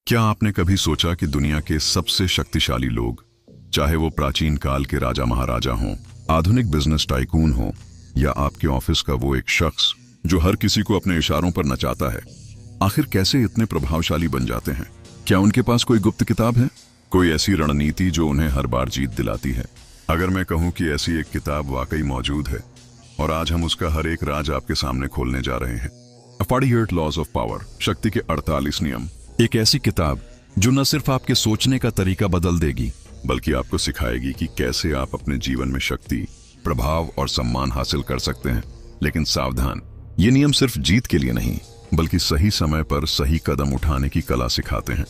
क्या आपने कभी सोचा कि दुनिया के सबसे शक्तिशाली लोग, चाहे वो प्राचीन काल के राजा महाराजा हों, आधुनिक बिजनेस टाइकून हो, या आपके ऑफिस का वो एक शख्स जो हर किसी को अपने इशारों पर नचाता है, आखिर कैसे इतने प्रभावशाली बन जाते हैं? क्या उनके पास कोई गुप्त किताब है, कोई ऐसी रणनीति जो उन्हें हर बार जीत दिलाती है? अगर मैं कहूं कि ऐसी एक किताब वाकई मौजूद है और आज हम उसका हर एक राज आपके सामने खोलने जा रहे हैं। 48 लॉज ऑफ पावर, शक्ति के 48 नियम। एक ऐसी किताब जो न सिर्फ आपके सोचने का तरीका बदल देगी, बल्कि आपको सिखाएगी कि कैसे आप अपने जीवन में शक्ति, प्रभाव और सम्मान हासिल कर सकते हैं। लेकिन सावधान, ये नियम सिर्फ जीत के लिए नहीं, बल्कि सही समय पर सही कदम उठाने की कला सिखाते हैं।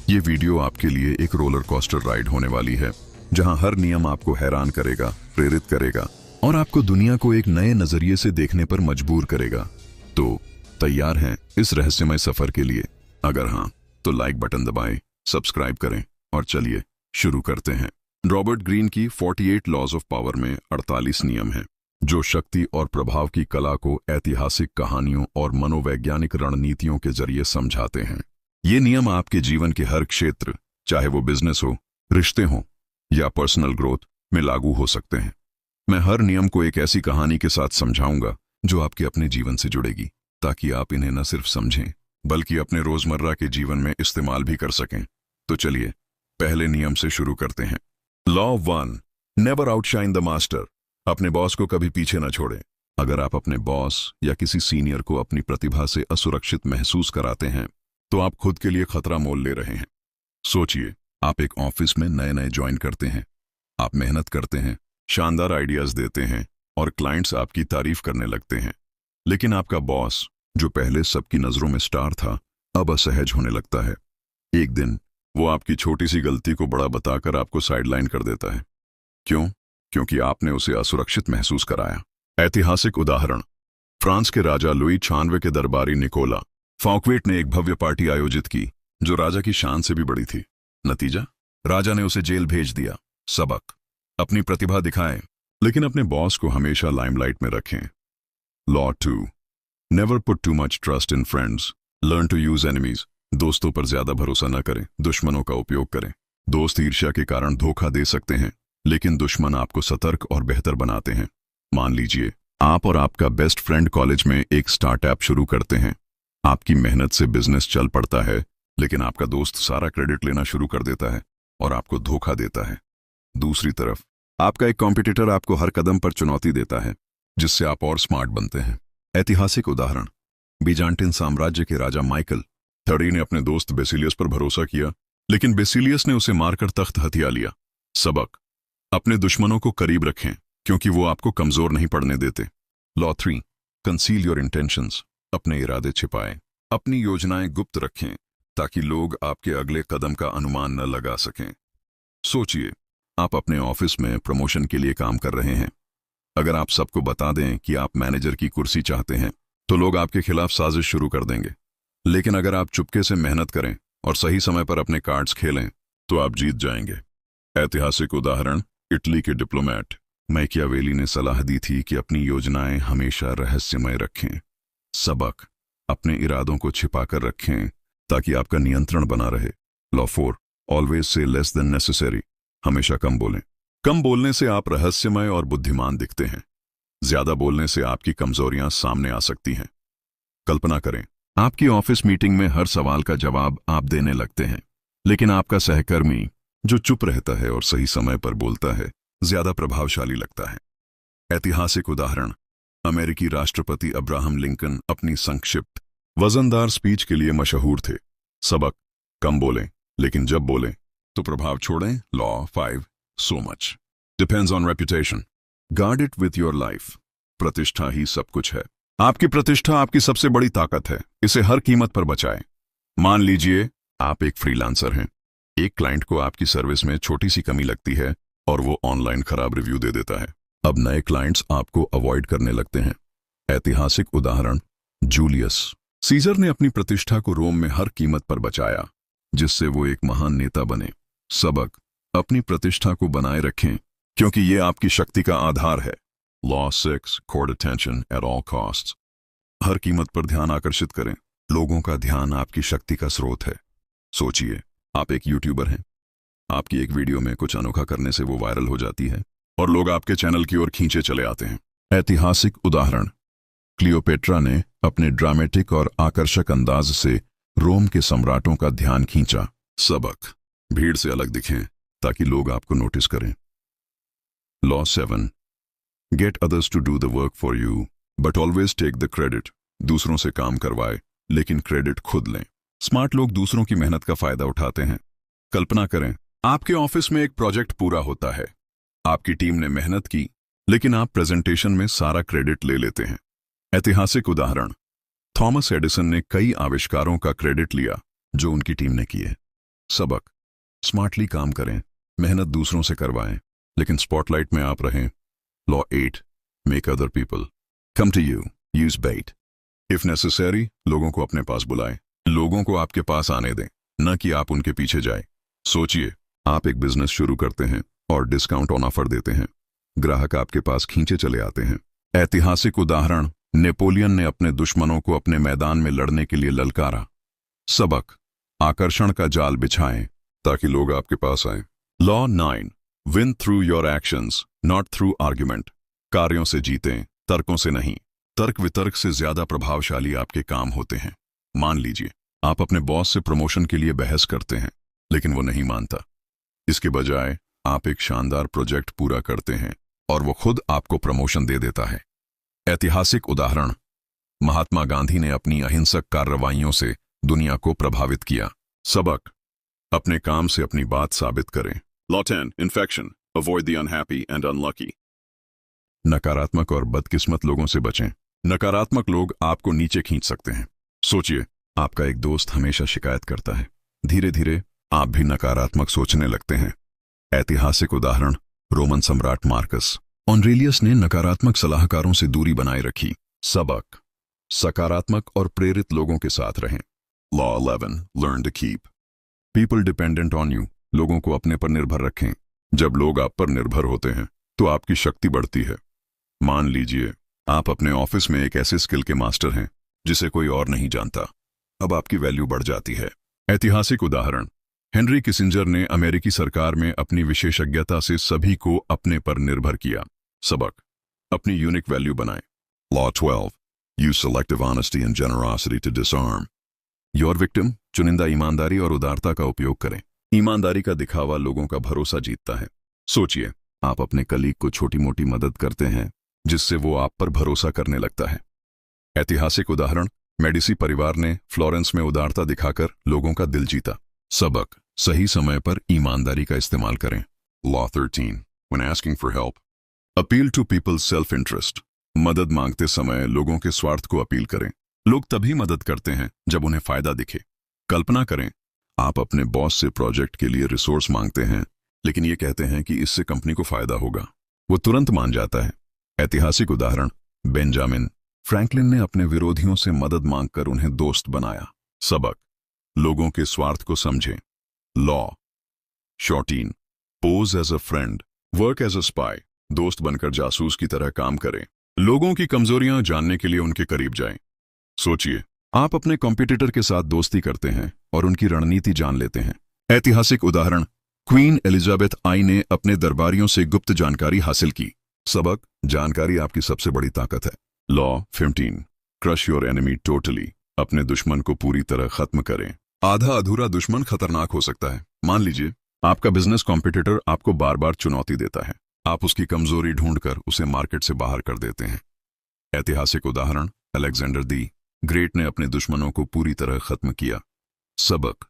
ये वीडियो आपके लिए एक रोलर कोस्टर राइड होने वाली है, जहां हर नियम आपको हैरान करेगा, प्रेरित करेगा और आपको दुनिया को एक नए नजरिए से देखने पर मजबूर करेगा। तो तैयार हैं इस रहस्यमय सफर के लिए? अगर हाँ, तो लाइक बटन दबाएं, सब्सक्राइब करें और चलिए शुरू करते हैं। रॉबर्ट ग्रीन की 48 लॉज ऑफ पावर में 48 नियम हैं, जो शक्ति और प्रभाव की कला को ऐतिहासिक कहानियों और मनोवैज्ञानिक रणनीतियों के जरिए समझाते हैं। ये नियम आपके जीवन के हर क्षेत्र, चाहे वो बिजनेस हो, रिश्ते हो या पर्सनल ग्रोथ, में लागू हो सकते हैं। मैं हर नियम को एक ऐसी कहानी के साथ समझाऊंगा जो आपके अपने जीवन से जुड़ेगी, ताकि आप इन्हें न सिर्फ समझें बल्कि अपने रोजमर्रा के जीवन में इस्तेमाल भी कर सकें। तो चलिए पहले नियम से शुरू करते हैं। Law 1, never outshine the master. अपने बॉस को कभी पीछे न छोड़ें। अगर आप अपने बॉस या किसी सीनियर को अपनी प्रतिभा से असुरक्षित महसूस कराते हैं, तो आप खुद के लिए खतरा मोल ले रहे हैं। सोचिए, आप एक ऑफिस में नए नए ज्वाइन करते हैं। आप मेहनत करते हैं, शानदार आइडियाज देते हैं और क्लाइंट्स आपकी तारीफ करने लगते हैं। लेकिन आपका बॉस, जो पहले सबकी नजरों में स्टार था, अब असहज होने लगता है। एक दिन वो आपकी छोटी सी गलती को बड़ा बताकर आपको साइडलाइन कर देता है। क्यों? क्योंकि आपने उसे असुरक्षित महसूस कराया। ऐतिहासिक उदाहरण, फ्रांस के राजा लुई 96 के दरबारी निकोला फॉकवेट ने एक भव्य पार्टी आयोजित की, जो राजा की शान से भी बड़ी थी। नतीजा, राजा ने उसे जेल भेज दिया। सबक, अपनी प्रतिभा दिखाएं, लेकिन अपने बॉस को हमेशा लाइमलाइट में रखें। Law 2, never put too much trust in friends, learn to use enemies. दोस्तों पर ज्यादा भरोसा न करें, दुश्मनों का उपयोग करें। दोस्त ईर्ष्या के कारण धोखा दे सकते हैं, लेकिन दुश्मन आपको सतर्क और बेहतर बनाते हैं। मान लीजिए, आप और आपका बेस्ट फ्रेंड कॉलेज में एक स्टार्टअप शुरू करते हैं। आपकी मेहनत से बिजनेस चल पड़ता है, लेकिन आपका दोस्त सारा क्रेडिट लेना शुरू कर देता है और आपको धोखा देता है। दूसरी तरफ, आपका एक कॉम्पिटिटर आपको हर कदम पर चुनौती देता है, जिससे आप और स्मार्ट बनते हैं। ऐतिहासिक उदाहरण, बीजांटिन साम्राज्य के राजा माइकल III ने अपने दोस्त बेसिलियस पर भरोसा किया, लेकिन बेसिलियस ने उसे मारकर तख्त हथिया लिया। सबक, अपने दुश्मनों को करीब रखें, क्योंकि वो आपको कमजोर नहीं पड़ने देते। Law 3, conceal your intentions. अपने इरादे छिपाएं, अपनी योजनाएं गुप्त रखें, ताकि लोग आपके अगले कदम का अनुमान न लगा सकें। सोचिए, आप अपने ऑफिस में प्रमोशन के लिए काम कर रहे हैं। अगर आप सबको बता दें कि आप मैनेजर की कुर्सी चाहते हैं, तो लोग आपके खिलाफ साजिश शुरू कर देंगे। लेकिन अगर आप चुपके से मेहनत करें और सही समय पर अपने कार्ड्स खेलें, तो आप जीत जाएंगे। ऐतिहासिक उदाहरण, इटली के डिप्लोमेट मैकियावेली ने सलाह दी थी कि अपनी योजनाएं हमेशा रहस्यमय रखें। सबक, अपने इरादों को छिपाकर रखें, ताकि आपका नियंत्रण बना रहे। Law 4, always say less than necessary. हमेशा कम बोलें। कम बोलने से आप रहस्यमय और बुद्धिमान दिखते हैं। ज्यादा बोलने से आपकी कमजोरियां सामने आ सकती हैं। कल्पना करें, आपकी ऑफिस मीटिंग में हर सवाल का जवाब आप देने लगते हैं, लेकिन आपका सहकर्मी, जो चुप रहता है और सही समय पर बोलता है, ज्यादा प्रभावशाली लगता है। ऐतिहासिक उदाहरण, अमेरिकी राष्ट्रपति अब्राहम लिंकन अपनी संक्षिप्त, वजनदार स्पीच के लिए मशहूर थे। सबक, कम बोलें, लेकिन जब बोलें तो प्रभाव छोड़ें। Law 5, so much depends on reputation. Guard it with your life. प्रतिष्ठा ही सब कुछ है। आपकी प्रतिष्ठा आपकी सबसे बड़ी ताकत है। इसे हर कीमत पर बचाएं। मान लीजिए, आप एक फ्रीलांसर हैं। एक क्लाइंट को आपकी सर्विस में छोटी सी कमी लगती है और वो ऑनलाइन खराब रिव्यू दे देता है। अब नए क्लाइंट्स आपको अवॉइड करने लगते हैं। ऐतिहासिक उदाहरण, जूलियस सीजर ने अपनी प्रतिष्ठा को रोम में हर कीमत पर बचाया, जिससे वो एक महान नेता बने। सबक, अपनी प्रतिष्ठा को बनाए रखें, क्योंकि ये आपकी शक्ति का आधार है। Law 6, court attention at all costs. हर कीमत पर ध्यान आकर्षित करें। लोगों का ध्यान आपकी शक्ति का स्रोत है। सोचिए, आप एक यूट्यूबर हैं। आपकी एक वीडियो में कुछ अनोखा करने से वो वायरल हो जाती है और लोग आपके चैनल की ओर खींचे चले आते हैं। ऐतिहासिक उदाहरण, क्लियोपेट्रा ने अपने ड्रामेटिक और आकर्षक अंदाज से रोम के सम्राटों का ध्यान खींचा। सबक, भीड़ से अलग दिखें ताकि लोग आपको नोटिस करें। Law 7, get others to do the work for you but always take the credit. दूसरों से काम करवाए लेकिन क्रेडिट खुद लें। स्मार्ट लोग दूसरों की मेहनत का फायदा उठाते हैं। कल्पना करें, आपके ऑफिस में एक प्रोजेक्ट पूरा होता है। आपकी टीम ने मेहनत की, लेकिन आप प्रेजेंटेशन में सारा क्रेडिट ले लेते हैं। ऐतिहासिक उदाहरण, थॉमस एडिसन ने कई आविष्कारों का क्रेडिट लिया जो उनकी टीम ने किए। सबक, स्मार्टली काम करें, मेहनत दूसरों से करवाएं, लेकिन स्पॉटलाइट में आप रहें। Law 8, make other people come to you, use bait. If necessary, लोगों को अपने पास बुलाएं। लोगों को आपके पास आने दें, न कि आप उनके पीछे जाएं। सोचिए, आप एक बिजनेस शुरू करते हैं और डिस्काउंट ऑन ऑफर देते हैं। ग्राहक आपके पास खींचे चले आते हैं। ऐतिहासिक उदाहरण, नेपोलियन ने अपने दुश्मनों को अपने मैदान में लड़ने के लिए ललकारा। सबक, आकर्षण का जाल बिछाएं ताकि लोग आपके पास आएं। Law 9, win through your actions not through argument. कार्यों से जीतें, तर्कों से नहीं। तर्क वितर्क से ज्यादा प्रभावशाली आपके काम होते हैं। मान लीजिए, आप अपने बॉस से प्रमोशन के लिए बहस करते हैं, लेकिन वो नहीं मानता। इसके बजाय आप एक शानदार प्रोजेक्ट पूरा करते हैं और वो खुद आपको प्रमोशन दे देता है। ऐतिहासिक उदाहरण, महात्मा गांधी ने अपनी अहिंसक कार्रवाइयों से दुनिया को प्रभावित किया। सबक, अपने काम से अपनी बात साबित करें। Law 10, infection, avoid the unhappy and unlucky. नकारात्मक और बदकिस्मत लोगों से बचें। नकारात्मक लोग आपको नीचे खींच सकते हैं। सोचिए, आपका एक दोस्त हमेशा शिकायत करता है। धीरे धीरे आप भी नकारात्मक सोचने लगते हैं। ऐतिहासिक उदाहरण, रोमन सम्राट मार्कस ऑनरेलियस ने नकारात्मक सलाहकारों से दूरी बनाए रखी। सबक, सकारात्मक और प्रेरित लोगों के साथ रहें। Law 11, learn to keep people dependent on you. लोगों को अपने पर निर्भर रखें। जब लोग आप पर निर्भर होते हैं तो आपकी शक्ति बढ़ती है। मान लीजिए, आप अपने ऑफिस में एक ऐसे स्किल के मास्टर हैं जिसे कोई और नहीं जानता। अब आपकी वैल्यू बढ़ जाती है। ऐतिहासिक उदाहरण, हेनरी किसिंजर ने अमेरिकी सरकार में अपनी विशेषज्ञता से सभी को अपने पर निर्भर किया। सबक, अपनी यूनिक वैल्यू बनाएं। Law 12, use selective honesty and generosity to disarm your victim. चुनिंदा ईमानदारी और उदारता का उपयोग करें। ईमानदारी का दिखावा लोगों का भरोसा जीतता है। सोचिए, आप अपने कलीग को छोटी मोटी मदद करते हैं जिससे वो आप पर भरोसा करने लगता है। ऐतिहासिक उदाहरण, मेडिसी परिवार ने फ्लोरेंस में उदारता दिखाकर लोगों का दिल जीता। सबक, सही समय पर ईमानदारी का इस्तेमाल करें। Law 13, when asking for help appeal to people's self interest. मदद मांगते समय लोगों के स्वार्थ को अपील करें। लोग तभी मदद करते हैं जब उन्हें फायदा दिखे। कल्पना करें, आप अपने बॉस से प्रोजेक्ट के लिए रिसोर्स मांगते हैं, लेकिन ये कहते हैं कि इससे कंपनी को फायदा होगा। वो तुरंत मान जाता है। ऐतिहासिक उदाहरण, बेंजामिन फ्रैंकलिन ने अपने विरोधियों से मदद मांगकर उन्हें दोस्त बनाया। सबक, लोगों के स्वार्थ को समझें। Law 14, pose as a friend, work as a spy. दोस्त बनकर जासूस की तरह काम करें। लोगों की कमजोरियां जानने के लिए उनके करीब जाएं। सोचिए, आप अपने कॉम्पिटिटर के साथ दोस्ती करते हैं और उनकी रणनीति जान लेते हैं। ऐतिहासिक उदाहरण, क्वीन एलिजाबेथ आई ने अपने दरबारियों से गुप्त जानकारी हासिल की। सबक, जानकारी आपकी सबसे बड़ी ताकत है। Law 15, crush your enemy totally. अपने दुश्मन को पूरी तरह खत्म करें। आधा अधूरा दुश्मन खतरनाक हो सकता है। मान लीजिए, आपका बिजनेस कॉम्पिटिटर आपको बार बार चुनौती देता है। आप उसकी कमजोरी ढूंढकर उसे मार्केट से बाहर कर देते हैं। ऐतिहासिक उदाहरण, अलेक्जेंडर दी ग्रेट ने अपने दुश्मनों को पूरी तरह खत्म किया। सबक,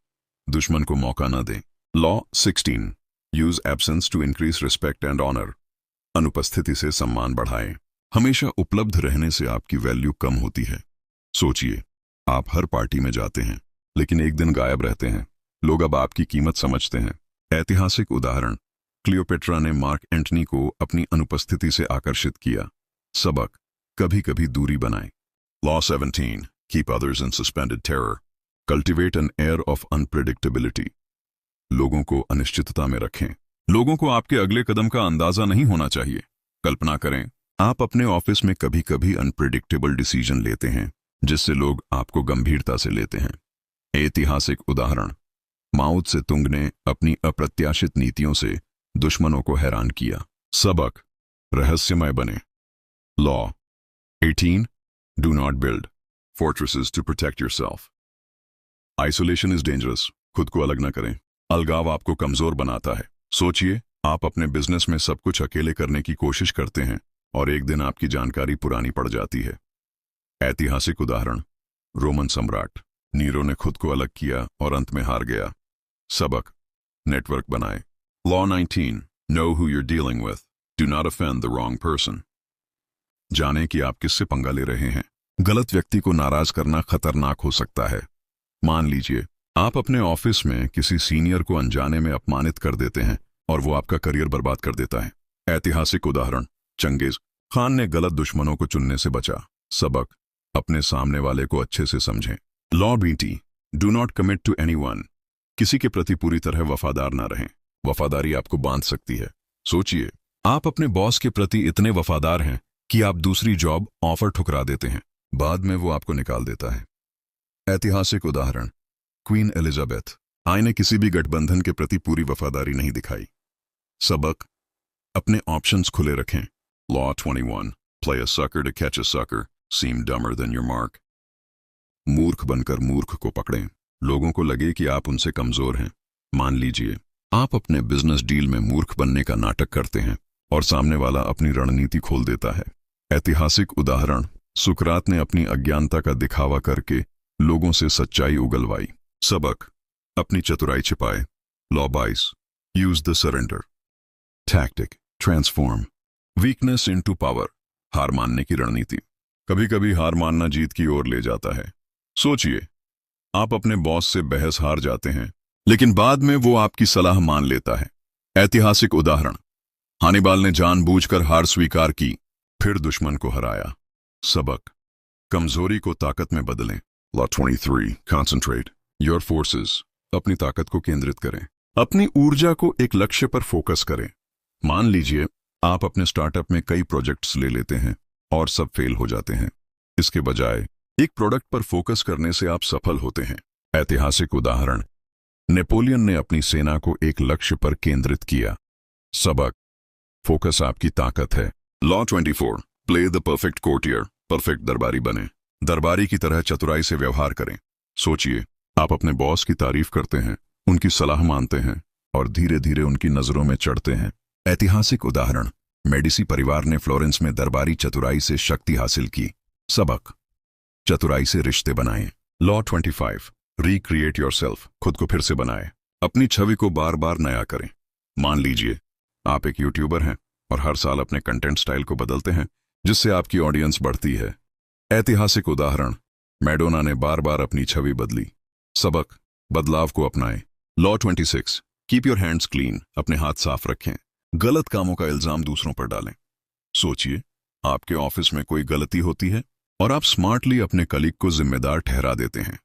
दुश्मन को मौका न दें। Law 16, use absence to increase respect and honour. अनुपस्थिति से सम्मान बढ़ाएं। हमेशा उपलब्ध रहने से आपकी वैल्यू कम होती है। सोचिए, आप हर पार्टी में जाते हैं लेकिन एक दिन गायब रहते हैं। लोग अब आपकी कीमत समझते हैं। ऐतिहासिक उदाहरण, क्लियोपेट्रा ने मार्क एंटनी को अपनी अनुपस्थिति से आकर्षित किया। सबक, कभी कभी दूरी बनाएं। Law 17, keep others in suspended terror, cultivate an air of unpredictability. लोगों को अनिश्चितता में रखें। लोगों को आपके अगले कदम का अंदाजा नहीं होना चाहिए। कल्पना करें, आप अपने ऑफिस में कभी कभी अनप्रेडिक्टेबल डिसीजन लेते हैं जिससे लोग आपको गंभीरता से लेते हैं। ऐतिहासिक उदाहरण, माओ त्से तुंग ने अपनी अप्रत्याशित नीतियों से दुश्मनों को हैरान किया। सबक, रहस्यमय बने। Law 18, do not build fortresses to protect yourself. Isolation is dangerous, खुद को अलग न करें। अलगाव आपको कमजोर बनाता है। सोचिए, आप अपने बिजनेस में सब कुछ अकेले करने की कोशिश करते हैं और एक दिन आपकी जानकारी पुरानी पड़ जाती है। ऐतिहासिक उदाहरण, रोमन सम्राट नीरो ने खुद को अलग किया और अंत में हार गया। सबक, नेटवर्क बनाए। Law 19, know who you're dealing with, do not offend the wrong person. जाने कि आप किससे पंगा ले रहे हैं। गलत व्यक्ति को नाराज करना खतरनाक हो सकता है। मान लीजिए आप अपने ऑफिस में किसी सीनियर को अनजाने में अपमानित कर देते हैं और वो आपका करियर बर्बाद कर देता है। ऐतिहासिक उदाहरण, चंगेज खान ने गलत दुश्मनों को चुनने से बचा। सबक, अपने सामने वाले को अच्छे से समझें। Law 20, do not commit to anyone, किसी के प्रति पूरी तरह वफादार ना रहें। वफादारी आपको बांध सकती है। सोचिए, आप अपने बॉस के प्रति इतने वफादार हैं कि आप दूसरी जॉब ऑफर ठुकरा देते हैं, बाद में वो आपको निकाल देता है। ऐतिहासिक उदाहरण, क्वीन एलिजाबेथ आई ने किसी भी गठबंधन के प्रति पूरी वफादारी नहीं दिखाई। सबक, अपने ऑप्शंस खुले रखें। Law 21, play a sucker to catch a sucker, seem dumber than your mark. मूर्ख बनकर मूर्ख को पकड़ें। लोगों को लगे कि आप उनसे कमजोर हैं। मान लीजिए आप अपने बिजनेस डील में मूर्ख बनने का नाटक करते हैं और सामने वाला अपनी रणनीति खोल देता है। ऐतिहासिक उदाहरण, सुकरात ने अपनी अज्ञानता का दिखावा करके लोगों से सच्चाई उगलवाई। सबक, अपनी चतुराई छिपाए। Law 22, use the surrender tactic, transform weakness into power, हार मानने की रणनीति। कभी कभी हार मानना जीत की ओर ले जाता है। सोचिए, आप अपने बॉस से बहस हार जाते हैं लेकिन बाद में वो आपकी सलाह मान लेता है। ऐतिहासिक उदाहरण, हानिबाल ने जानबूझकर हार स्वीकार की, फिर दुश्मन को हराया। सबक, कमजोरी को ताकत में बदलें। लॉ 23, कॉन्सेंट्रेट योर फोर्सेस, अपनी ताकत को केंद्रित करें। अपनी ऊर्जा को एक लक्ष्य पर फोकस करें। मान लीजिए आप अपने स्टार्टअप में कई प्रोजेक्ट्स ले लेते हैं और सब फेल हो जाते हैं। इसके बजाय एक प्रोडक्ट पर फोकस करने से आप सफल होते हैं। ऐतिहासिक उदाहरण, नेपोलियन ने अपनी सेना को एक लक्ष्य पर केंद्रित किया। सबक, फोकस आपकी ताकत है। Law 24, play the perfect courtier, perfect दरबारी बने। दरबारी की तरह चतुराई से व्यवहार करें। सोचिए, आप अपने बॉस की तारीफ करते हैं, उनकी सलाह मानते हैं और धीरे धीरे उनकी नजरों में चढ़ते हैं। ऐतिहासिक उदाहरण, मेडिसी परिवार ने फ्लोरेंस में दरबारी चतुराई से शक्ति हासिल की। सबक, चतुराई से रिश्ते बनाएं। लॉ 25, रिक्रिएट योरसेल्फ, खुद को फिर से बनाएं। अपनी छवि को बार बार नया करें। मान लीजिए आप एक यूट्यूबर हैं और हर साल अपने कंटेंट स्टाइल को बदलते हैं जिससे आपकी ऑडियंस बढ़ती है। ऐतिहासिक उदाहरण, मैडोना ने बार बार अपनी छवि बदली। सबक, बदलाव को अपनाएं। Law 26, keep your hands clean, अपने हाथ साफ रखें। गलत कामों का इल्जाम दूसरों पर डालें। सोचिए, आपके ऑफिस में कोई गलती होती है और आप स्मार्टली अपने कलीग को जिम्मेदार ठहरा देते हैं।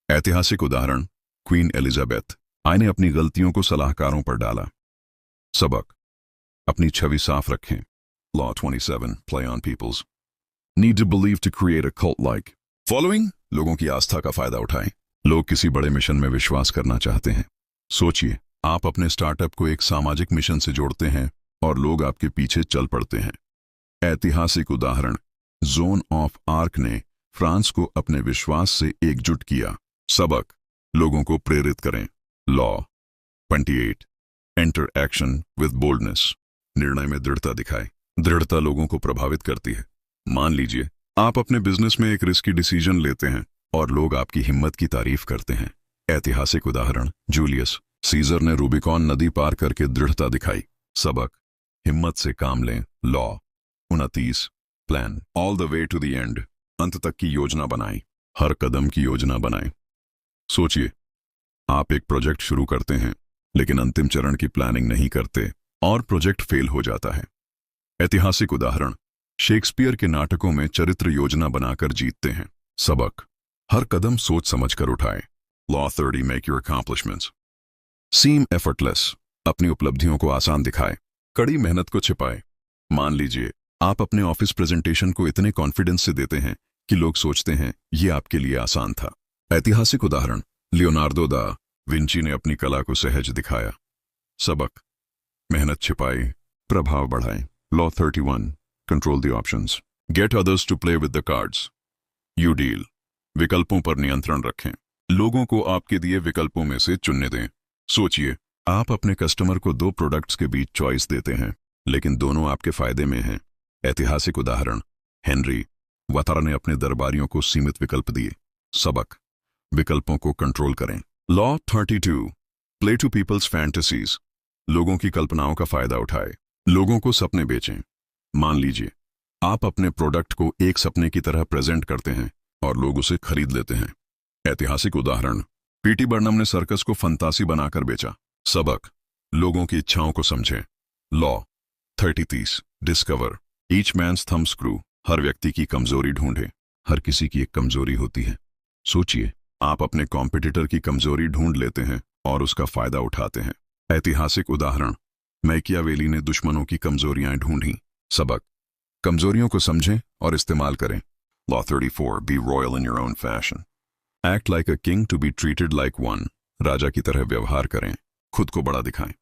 ऐतिहासिक उदाहरण, क्वीन एलिजाबेथ आई ने अपनी गलतियों को सलाहकारों पर डाला। सबक, अपनी छवि साफ रखें। Law 27, play on people's need to believe to create a cult like following, लोगों की आस्था का फायदा उठाएं। लोग किसी बड़े मिशन में विश्वास करना चाहते हैं। सोचिए, आप अपने स्टार्टअप को एक सामाजिक मिशन से जोड़ते हैं और लोग आपके पीछे चल पड़ते हैं। ऐतिहासिक उदाहरण, जोन ऑफ आर्क ने फ्रांस को अपने विश्वास से एकजुट किया। सबक, लोगों को प्रेरित करें। Law 28, enter action with boldness, निर्णय में दृढ़ता दिखाएं। दृढ़ता लोगों को प्रभावित करती है। मान लीजिए आप अपने बिजनेस में एक रिस्की डिसीजन लेते हैं और लोग आपकी हिम्मत की तारीफ करते हैं। ऐतिहासिक उदाहरण, जूलियस सीजर ने रूबिकॉन नदी पार करके दृढ़ता दिखाई। सबक, हिम्मत से काम लें। Law 29, plan all the way to the end, अंत तक की योजना बनाएं। हर कदम की योजना बनाएं। सोचिए, आप एक प्रोजेक्ट शुरू करते हैं लेकिन अंतिम चरण की प्लानिंग नहीं करते और प्रोजेक्ट फेल हो जाता है। ऐतिहासिक उदाहरण, शेक्सपियर के नाटकों में चरित्र योजना बनाकर जीतते हैं। सबक, हर कदम सोच समझकर उठाएं। Law 30, make your accomplishments seem effortless, अपनी उपलब्धियों को आसान दिखाएं, कड़ी मेहनत को छिपाएं। मान लीजिए आप अपने ऑफिस प्रेजेंटेशन को इतने कॉन्फिडेंस से देते हैं कि लोग सोचते हैं ये आपके लिए आसान था। ऐतिहासिक उदाहरण, लियोनार्डो दा विंची ने अपनी कला को सहज दिखाया। सबक, मेहनत छिपाए, प्रभाव बढ़ाए। Law 31, control the options, get others to play with the cards, you deal, विकल्पों पर नियंत्रण रखें, लोगों को आपके दिए विकल्पों में से चुनने दें। सोचिए, आप अपने कस्टमर को दो प्रोडक्ट्स के बीच चॉइस देते हैं, लेकिन दोनों आपके फायदे में हैं। ऐतिहासिक उदाहरण, हेनरी वतारा ने अपने दरबारियों को सीमित विकल्प दिए। सबक, विकल्पों को कंट्रोल करें। Law 32, play to people's fantasies, लोगों की कल्पनाओं का फायदा उठाए, लोगों को सपने बेचें। मान लीजिए आप अपने प्रोडक्ट को एक सपने की तरह प्रेजेंट करते हैं और लोग उसे खरीद लेते हैं। ऐतिहासिक उदाहरण, पीटी बर्नम ने सर्कस को फंतासी बनाकर बेचा। सबक, लोगों की इच्छाओं को समझें। Law 33, discover each man's thumb screw, हर व्यक्ति की कमजोरी ढूंढें। हर किसी की एक कमजोरी होती है। सोचिए, आप अपने कॉम्पिटिटर की कमजोरी ढूंढ लेते हैं और उसका फायदा उठाते हैं। ऐतिहासिक उदाहरण, मैकियावेली ने दुश्मनों की कमजोरियां ढूंढी। सबक, कमजोरियों को समझें और इस्तेमाल करें। Law 34, be royal in your own fashion, act like a king to be treated like one, राजा की तरह व्यवहार करें, खुद को बड़ा दिखाएं।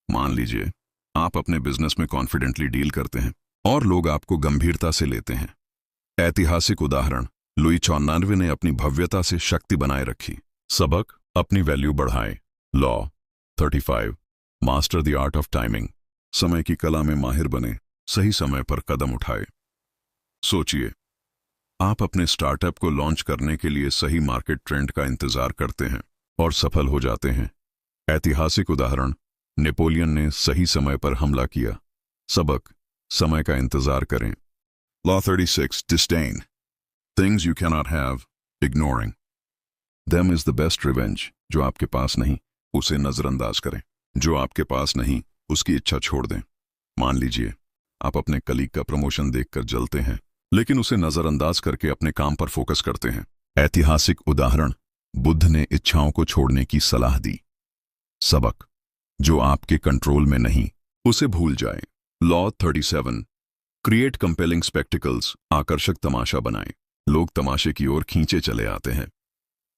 मान लीजिए आप अपने बिजनेस में कॉन्फिडेंटली डील करते हैं और लोग आपको गंभीरता से लेते हैं। ऐतिहासिक उदाहरण, लुई 94 ने अपनी भव्यता से शक्ति बनाए रखी। सबक, अपनी वैल्यू बढ़ाएं। Law 35, master the art of timing, समय की कला में माहिर बने, सही समय पर कदम उठाए। सोचिए, आप अपने स्टार्टअप को लॉन्च करने के लिए सही मार्केट ट्रेंड का इंतजार करते हैं और सफल हो जाते हैं। ऐतिहासिक उदाहरण, नेपोलियन ने सही समय पर हमला किया। सबक, समय का इंतजार करें। Law 36, disdain things you cannot have, ignoring them is the best revenge, जो आपके पास नहीं उसे नजरअंदाज करें, जो आपके पास नहीं उसकी इच्छा छोड़ दें। मान लीजिए आप अपने कलीग का प्रमोशन देखकर जलते हैं, लेकिन उसे नजरअंदाज करके अपने काम पर फोकस करते हैं। ऐतिहासिक उदाहरण, बुद्ध ने इच्छाओं को छोड़ने की सलाह दी। सबक, जो आपके कंट्रोल में नहीं उसे भूल जाएं। लॉ 37, क्रिएट कंपेलिंग स्पेक्टिकल्स, आकर्षक तमाशा बनाएं, लोग तमाशे की ओर खींचे चले आते हैं।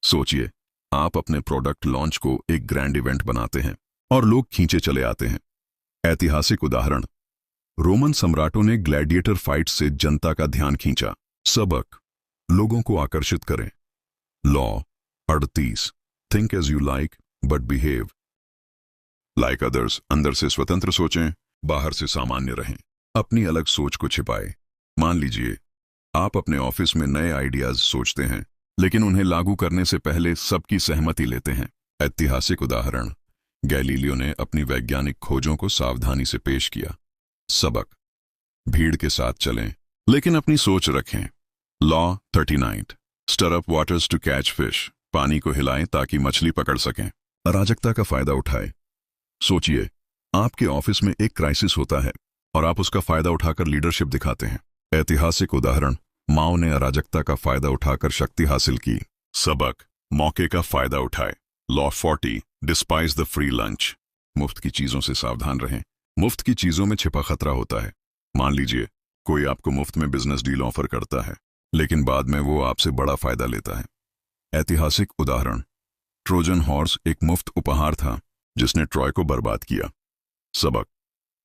सोचिए, आप अपने प्रोडक्ट लॉन्च को एक ग्रैंड इवेंट बनाते हैं और लोग खींचे चले आते हैं। ऐतिहासिक उदाहरण, रोमन सम्राटों ने ग्लैडिएटर फाइट से जनता का ध्यान खींचा। सबक, लोगों को आकर्षित करें। Law 38, think as you like but behave like others, अंदर से स्वतंत्र सोचें, बाहर से सामान्य रहें, अपनी अलग सोच को छिपाएं। मान लीजिए आप अपने ऑफिस में नए आइडियाज सोचते हैं, लेकिन उन्हें लागू करने से पहले सबकी सहमति लेते हैं। ऐतिहासिक उदाहरण, गैलीलियो ने अपनी वैज्ञानिक खोजों को सावधानी से पेश किया। सबक, भीड़ के साथ चलें लेकिन अपनी सोच रखें। Law 39, stir up waters to catch fish, पानी को हिलाएं ताकि मछली पकड़ सकें, अराजकता का फायदा उठाएं। सोचिए, आपके ऑफिस में एक क्राइसिस होता है और आप उसका फायदा उठाकर लीडरशिप दिखाते हैं। ऐतिहासिक उदाहरण, माओ ने अराजकता का फायदा उठाकर शक्ति हासिल की। सबक, मौके का फायदा उठाए। Law 40, despise the free lunch, मुफ्त की चीजों से सावधान रहें, मुफ्त की चीजों में छिपा खतरा होता है। मान लीजिए कोई आपको मुफ्त में बिजनेस डील ऑफर करता है, लेकिन बाद में वो आपसे बड़ा फायदा लेता है। ऐतिहासिक उदाहरण, ट्रोजन हॉर्स एक मुफ्त उपहार था जिसने ट्रॉय को बर्बाद किया। सबक,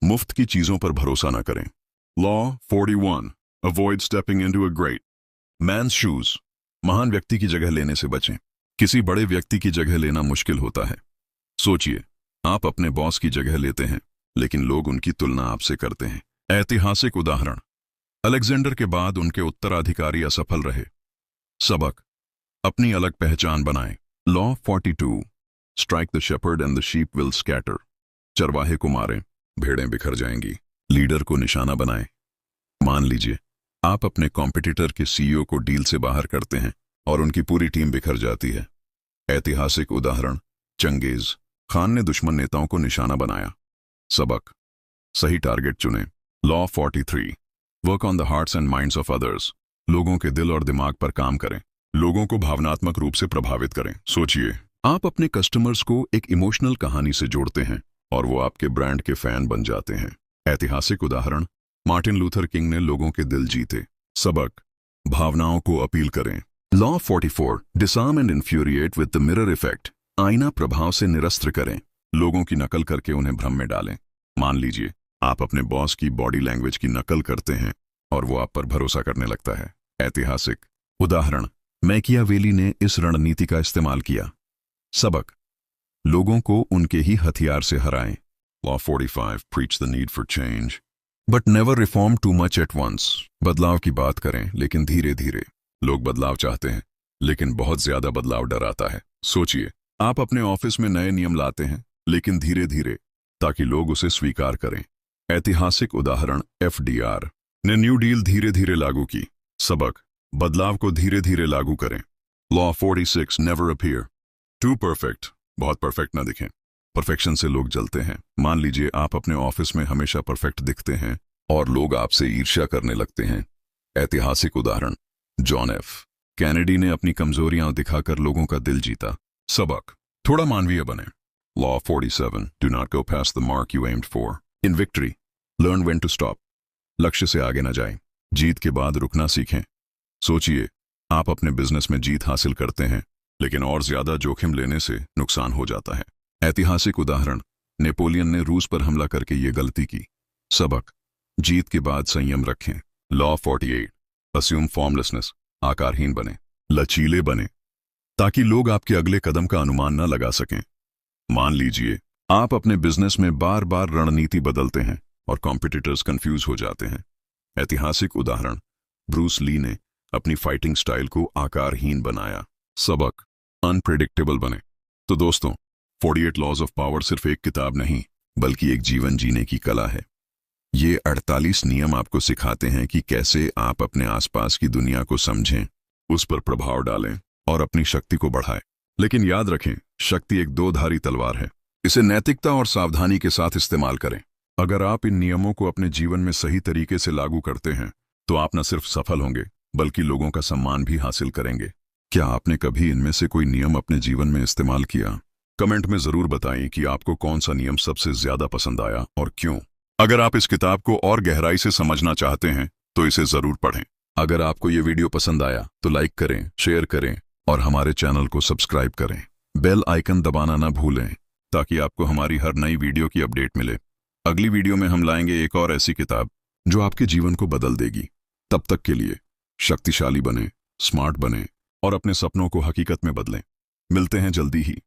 मुफ्त की चीजों पर भरोसा न करें। Law 41, avoid stepping into a great man's shoes, महान व्यक्ति की जगह लेने से बचें, किसी बड़े व्यक्ति की जगह लेना मुश्किल होता है। सोचिए, आप अपने बॉस की जगह लेते हैं, लेकिन लोग उनकी तुलना आपसे करते हैं। ऐतिहासिक उदाहरण, अलेक्जेंडर के बाद उनके उत्तराधिकारी असफल रहे। सबक, अपनी अलग पहचान बनाएं। Law 42, strike the shepherd and the sheep will scatter, चरवाहे को मारें, भेड़ें बिखर जाएंगी, लीडर को निशाना बनाएं। मान लीजिए आप अपने कॉम्पिटिटर के सीईओ को डील से बाहर करते हैं और उनकी पूरी टीम बिखर जाती है। ऐतिहासिक उदाहरण, चंगेज खान ने दुश्मन नेताओं को निशाना बनाया। सबक, सही टारगेट चुनें। Law 43, work on the hearts and minds of others, लोगों के दिल और दिमाग पर काम करें, लोगों को भावनात्मक रूप से प्रभावित करें। सोचिए, आप अपने कस्टमर्स को एक इमोशनल कहानी से जोड़ते हैं और वो आपके ब्रांड के फैन बन जाते हैं। ऐतिहासिक उदाहरण, मार्टिन लूथर किंग ने लोगों के दिल जीते। सबक, भावनाओं को अपील करें। Law 44, disarm and infuriate with the mirror effect, आईना प्रभाव से निरस्त्र करें। लोगों की नकल करके उन्हें भ्रम में डालें। मान लीजिए आप अपने बॉस की बॉडी लैंग्वेज की नकल करते हैं और वो आप पर भरोसा करने लगता है। ऐतिहासिक उदाहरण, मैकियावेली ने इस रणनीति का इस्तेमाल किया। सबक, लोगों को उनके ही हथियार से हराएं। Law 45, preach the need for change, but never reform too much at once। बदलाव की बात करें लेकिन धीरे धीरे। लोग बदलाव चाहते हैं लेकिन बहुत ज्यादा बदलाव डराता है। सोचिए, आप अपने ऑफिस में नए नियम लाते हैं लेकिन धीरे धीरे, ताकि लोग उसे स्वीकार करें। ऐतिहासिक उदाहरण, FDR ने न्यू डील धीरे धीरे लागू की। सबक, बदलाव को धीरे धीरे लागू करें। Law 46, never appear too perfect, बहुत परफेक्ट ना दिखें। परफेक्शन से लोग जलते हैं। मान लीजिए आप अपने ऑफिस में हमेशा परफेक्ट दिखते हैं और लोग आपसे ईर्ष्या करने लगते हैं। ऐतिहासिक उदाहरण, जॉन एफ कैनेडी ने अपनी कमजोरियां दिखाकर लोगों का दिल जीता। सबक, थोड़ा मानवीय बने। Law 47, do not go past the mark you aimed for। In victory, learn when to stop। लक्ष्य से आगे न जाएं, जीत के बाद रुकना सीखें। सोचिए, आप अपने बिजनेस में जीत हासिल करते हैं लेकिन और ज्यादा जोखिम लेने से नुकसान हो जाता है। ऐतिहासिक उदाहरण, नेपोलियन ने रूस पर हमला करके ये गलती की। सबक, जीत के बाद संयम रखें। Law 48, assume formlessness, आकारहीन बने, लचीले बने, ताकि लोग आपके अगले कदम का अनुमान न लगा सकें। मान लीजिए आप अपने बिजनेस में बार बार रणनीति बदलते हैं और कॉम्पिटिटर्स कंफ्यूज हो जाते हैं। ऐतिहासिक उदाहरण, ब्रूस ली ने अपनी फाइटिंग स्टाइल को आकारहीन बनाया। सबक, अनप्रेडिक्टेबल बने। तो दोस्तों, 48 लॉज ऑफ पावर सिर्फ एक किताब नहीं बल्कि एक जीवन जीने की कला है। ये 48 नियम आपको सिखाते हैं कि कैसे आप अपने आसपास की दुनिया को समझें, उस पर प्रभाव डालें और अपनी शक्ति को बढ़ाएं। लेकिन याद रखें, शक्ति एक दो-धारी तलवार है। इसे नैतिकता और सावधानी के साथ इस्तेमाल करें। अगर आप इन नियमों को अपने जीवन में सही तरीके से लागू करते हैं तो आप न सिर्फ सफल होंगे बल्कि लोगों का सम्मान भी हासिल करेंगे। क्या आपने कभी इनमें से कोई नियम अपने जीवन में इस्तेमाल किया? कमेंट में जरूर बताएं कि आपको कौन सा नियम सबसे ज्यादा पसंद आया और क्यों। अगर आप इस किताब को और गहराई से समझना चाहते हैं तो इसे जरूर पढ़ें। अगर आपको ये वीडियो पसंद आया तो लाइक करें, शेयर करें और हमारे चैनल को सब्सक्राइब करें। बेल आइकन दबाना ना भूलें ताकि आपको हमारी हर नई वीडियो की अपडेट मिले। अगली वीडियो में हम लाएंगे एक और ऐसी किताब जो आपके जीवन को बदल देगी। तब तक के लिए शक्तिशाली बने, स्मार्ट बने और अपने सपनों को हकीकत में बदलें। मिलते हैं जल्दी ही।